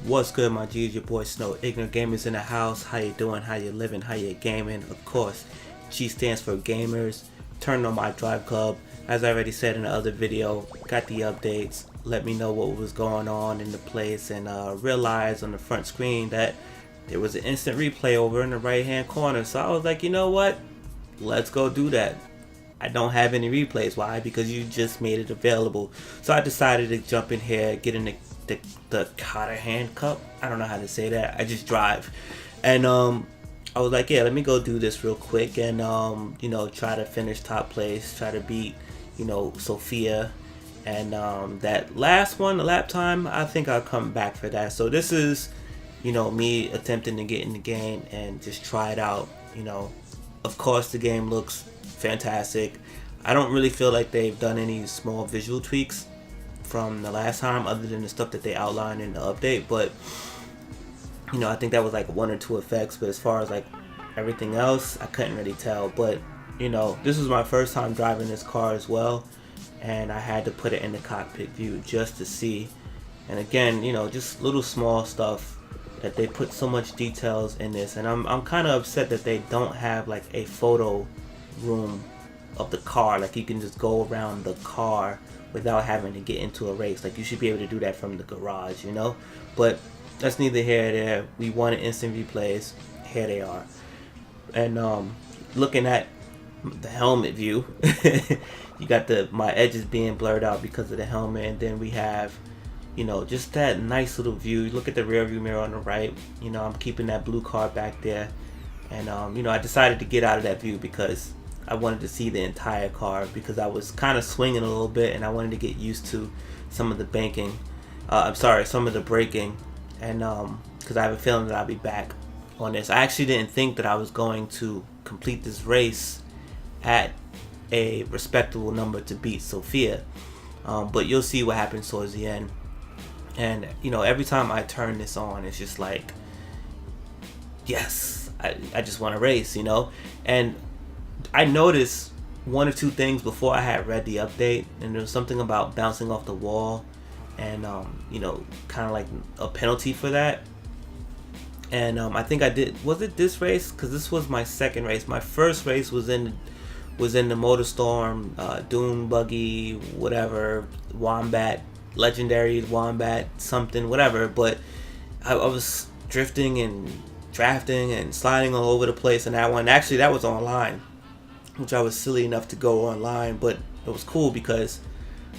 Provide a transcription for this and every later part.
What's good, my G's? Your boy Snow Ignorant Gamers in the house. How you doing? How you living? How you gaming? Of course, G stands for Gamers. Turn on my Driveclub. As I already said in the other video, got the updates. Let me know what was going on in the place, and realized on the front screen that there was an instant replay over in the right hand corner. So I was like, you know what? Let's go do that. I don't have any replays. Why? Because you just made it available. So I decided to jump in here, get in the Cotter Hand Cup. I don't know how to say that. I just drive. And I was like, yeah, let me go do this real quick and you know, try to finish top place, try to beat, you know, Sophia. And that last one, the lap time, I think I'll come back for that. So this is, you know, me attempting to get in the game and just try it out. You know, of course the game looks fantastic. I don't really feel like they've done any small visual tweaks from the last time other than the stuff that they outlined in the update, but you know, I think that was like one or two effects, but as far as like everything else, I couldn't really tell. But you know, this was my first time driving this car as well, and I had to put it in the cockpit view just to see. And again, you know, just little small stuff that they put so much details in this, and I'm kind of upset that they don't have like a photo room of the car, like you can just go around the car without having to get into a race. Like you should be able to do that from the garage, you know. But that's neither here nor there. We wanted instant replays. Here they are. And looking at the helmet view, you got my edges being blurred out because of the helmet, and then we have, you know, just that nice little view. You look at the rear view mirror on the right. You know, I'm keeping that blue car back there, and you know, I decided to get out of that view because I wanted to see the entire car, because I was kind of swinging a little bit and I wanted to get used to some of the banking. Some of the braking, and because I have a feeling that I'll be back on this. I actually didn't think that I was going to complete this race at a respectable number to beat Sophia, but you'll see what happens towards the end. And you know, every time I turn this on, it's just like, yes, I just want to race, you know. And I noticed one or two things before I had read the update, and there was something about bouncing off the wall, and you know, kind of like a penalty for that. And I think I did. Was it this race? Because this was my second race. My first race was in the Motorstorm, Dune Buggy, whatever, Wombat, Legendary Wombat, something, whatever. But I was drifting and drafting and sliding all over the place. And that one, actually, that was online, which I was silly enough to go online, but it was cool because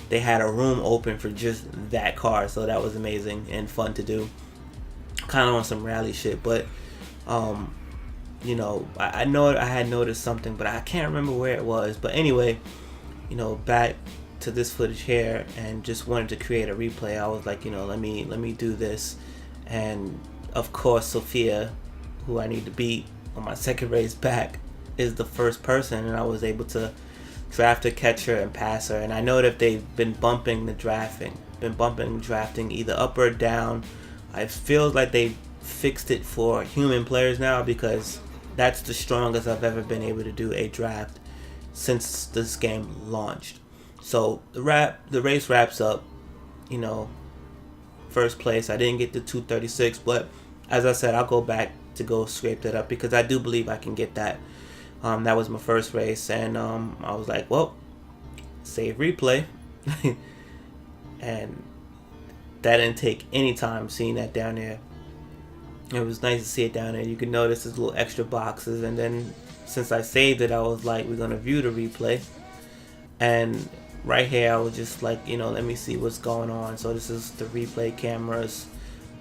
they had a room open for just that car, so that was amazing and fun to do. Kind of on some rally shit, but you know, I know I had noticed something, but I can't remember where it was. But anyway, you know, back to this footage here, and just wanted to create a replay. I was like, you know, let me do this, and of course Sophia, who I need to beat on my second race back, is the first person, and I was able to draft her, catch her, and pass her. And I know that they've been bumping drafting either up or down. It feels like they fixed it for human players now, because that's the strongest I've ever been able to do a draft since this game launched. So the race wraps up, you know, first place. I didn't get the 236, but as I said, I'll go back to go scrape that up, because I do believe I can get that. That was my first race, and I was like, well, save replay. And that didn't take any time seeing that down there. It was nice to see it down there. You can notice there's little extra boxes, and then since I saved it, I was like, we're gonna view the replay. And right here, I was just like, you know, let me see what's going on. So this is the replay cameras.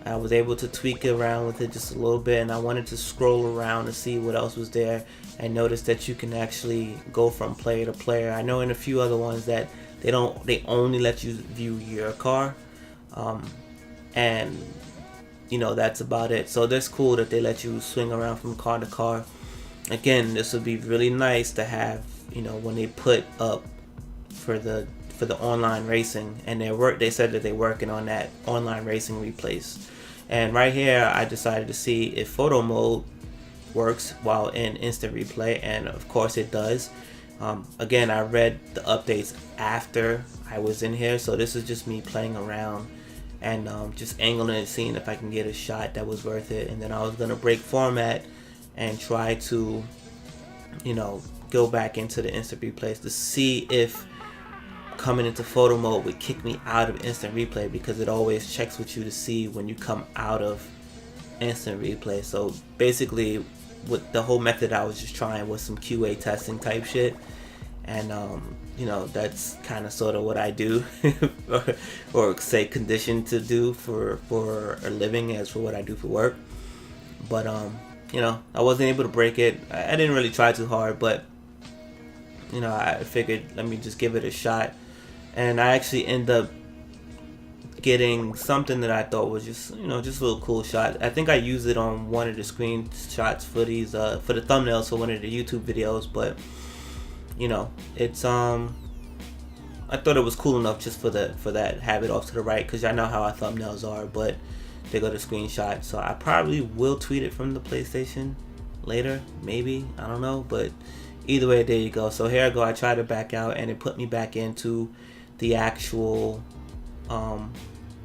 I was able to tweak around with it just a little bit, and I wanted to scroll around to see what else was there, and notice that you can actually go from player to player. I know in a few other ones that they only let you view your car, and you know, that's about it. So that's cool that they let you swing around from car to car. Again, this would be really nice to have, you know, when they put up for the online racing, and they said that they're working on that online racing replays. And right here, I decided to see if photo mode works while in instant replay, and of course it does. Again, I read the updates after I was in here, so this is just me playing around and just angling it, seeing if I can get a shot that was worth it. And then I was gonna break format and try to, you know, go back into the instant replays to see if coming into photo mode would kick me out of instant replay, because it always checks with you to see when you come out of instant replay. So basically, with the whole method I was just trying was some QA testing type shit, and you know, that's kind of sort of what I do or say conditioned to do for a living as for what I do for work. But you know, I wasn't able to break it. I didn't really try too hard, but you know, I figured let me just give it a shot, and I actually end up getting something that I thought was just, you know, just a little cool shot. I think I used it on one of the screenshots for these for the thumbnails for one of the YouTube videos, but you know, it's I thought it was cool enough just for that have it off to the right, because I know how our thumbnails are, but they go to screenshot. So I probably will tweet it from the PlayStation later, maybe, I don't know, but either way, there you go. So here I go, I tried to back out and it put me back into the actual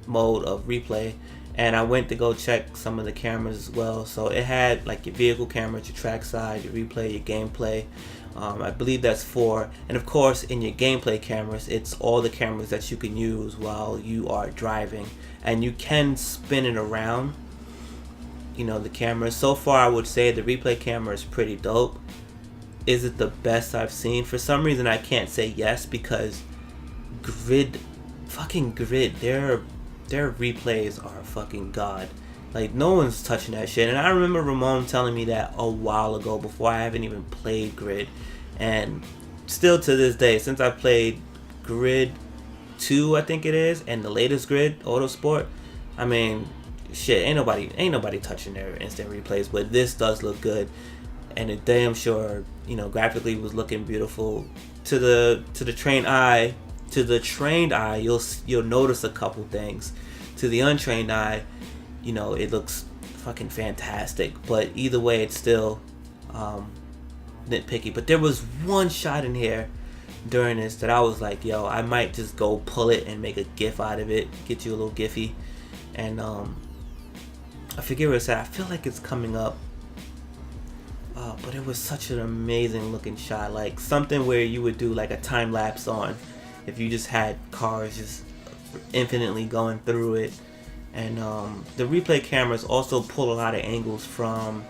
mode of replay, and I went to go check some of the cameras as well. So it had like your vehicle cameras, your trackside, your replay, your gameplay. I believe that's 4, and of course in your gameplay cameras, it's all the cameras that you can use while you are driving, and you can spin it around, you know, the cameras. So far I would say the replay camera is pretty dope. Is it the best I've seen? For some reason I can't say yes, because fucking grid, their replays are fucking god. Like, no one's touching that shit. And I remember Ramon telling me that a while ago, before I haven't even played Grid. And still to this day, since I played Grid 2, I think it is, and the latest Grid, Autosport, I mean, shit, ain't nobody touching their instant replays. But this does look good, and it damn sure, you know, graphically was looking beautiful. To the trained eye, you'll notice a couple things. To the untrained eye, you know, it looks fucking fantastic. But either way, it's still nitpicky. But there was one shot in here during this that I was like, yo, I might just go pull it and make a gif out of it, get you a little gify. And I forget what it said. I feel like it's coming up. But it was such an amazing looking shot, like something where you would do like a time lapse on, if you just had cars just infinitely going through it. And the replay cameras also pull a lot of angles from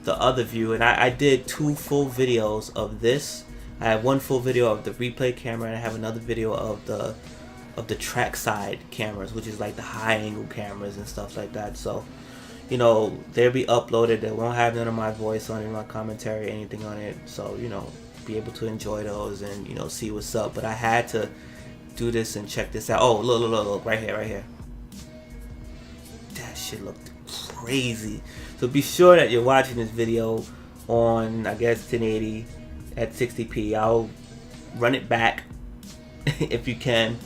the other view, and I did 2 full videos of this. I have one full video of the replay camera, and I have another video of the trackside cameras, which is like the high angle cameras and stuff like that. So, you know, they'll be uploaded. They won't have none of my voice on it, my commentary, anything on it. So, you know, be able to enjoy those and, you know, see what's up. But I had to do this and check this out. Oh, look, right here. That shit looked crazy. So be sure that you're watching this video on, I guess, 1080 at 60p. I'll run it back if you can,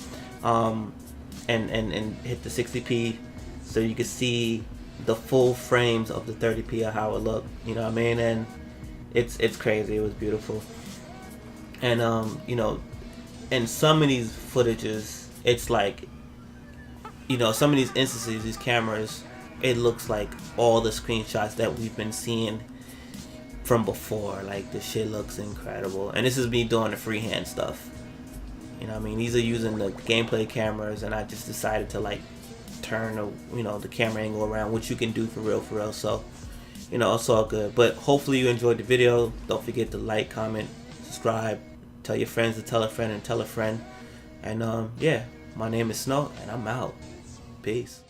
and hit the 60p so you can see the full frames of the 30p of how it looked. You know what I mean? And it's crazy. It was beautiful. And you know, in some of these footages, it's like, you know, some of these instances, these cameras, it looks like all the screenshots that we've been seeing from before. Like, the shit looks incredible. And this is me doing the freehand stuff. You know what I mean? These are using the gameplay cameras, and I just decided to like turn the, you know, the camera angle around, which you can do for real. So, you know, it's all good. But hopefully you enjoyed the video. Don't forget to like, comment, subscribe, tell your friends to tell a friend and tell a friend. And yeah, my name is Snow, and I'm out. Peace.